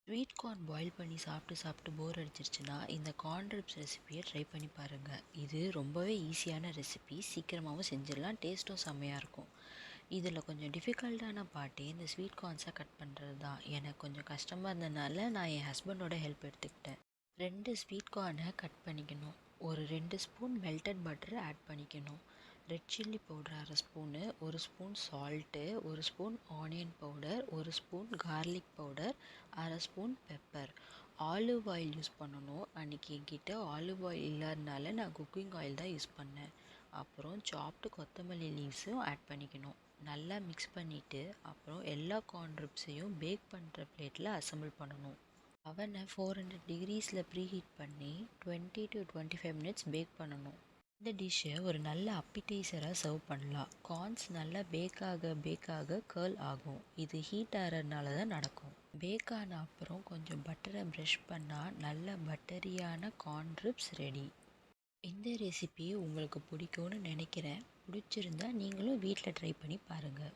Sweet corn boil பண்ணி சாப்பிட்டு சாப்பிட்டு போர் அடிச்சிருச்சுன்னா இந்த கார்ன் ரிப்ஸ் ரெசிபியை ட்ரை பண்ணி பாருங்கள். இது ரொம்பவே ஈஸியான ரெசிபி, சீக்கிரமாகவும் செஞ்சிடலாம், டேஸ்ட்டும் செம்மையாக இருக்கும். இதில் கொஞ்சம் டிஃபிகல்ட்டான பார்ட்டே இந்த ஸ்வீட் கார்ன்ஸை கட் பண்ணுறது தான். எனக்கு கொஞ்சம் கஷ்டமாக இருந்ததுனால நான் என் ஹஸ்பண்டோட ஹெல்ப் எடுத்துக்கிட்டேன். 2 ஸ்வீட் கார்னை கட் பண்ணிக்கணும். ஒரு 2 ஸ்பூன் மெல்டட் பட்டர் ஆட் பண்ணிக்கணும். Red chilli powder 1/2 spoon, 1 spoon salt, 1 spoon onion powder, 1 spoon garlic powder, 1/2 spoon pepper. Olive oil use பண்ணணும். அன்றைக்கி என்கிட்ட ஆலிவ் ஆயில் இல்லாதனால நான் குக்கிங் ஆயில் தான் யூஸ் பண்ணேன். அப்புறம் சாப்டு கொத்தமல்லி லீவ்ஸும் ஆட் பண்ணிக்கணும். நல்லா மிக்ஸ் பண்ணிவிட்டு அப்புறம் எல்லா கார்ன் ரிப்ஸையும் பேக் பண்ணுற பிளேட்டில் அசம்பிள் பண்ணணும். அவனை 400 டிகிரீஸில் ப்ரீஹீட் பண்ணி 20 to 25 மினிட்ஸ் பேக் பண்ணணும். இந்த டிஷ்ஷை ஒரு நல்ல அப்பிடைசராக சர்வ் பண்ணலாம். கார்ன்ஸ் நல்லா பேக் ஆக கர்ல் ஆகும். இது ஹீட் ஆகிறதுனால தான் நடக்கும். பேக் ஆன அப்புறம் கொஞ்சம் பட்டரை ப்ரஷ் பண்ணால் நல்ல பட்டரியான கார்ன் ரிப்ஸ் ரெடி. இந்த ரெசிபி உங்களுக்கு பிடிக்கும்னு நினைக்கிறேன். பிடிச்சிருந்தா நீங்களும் வீட்டில் ட்ரை பண்ணி பாருங்கள்.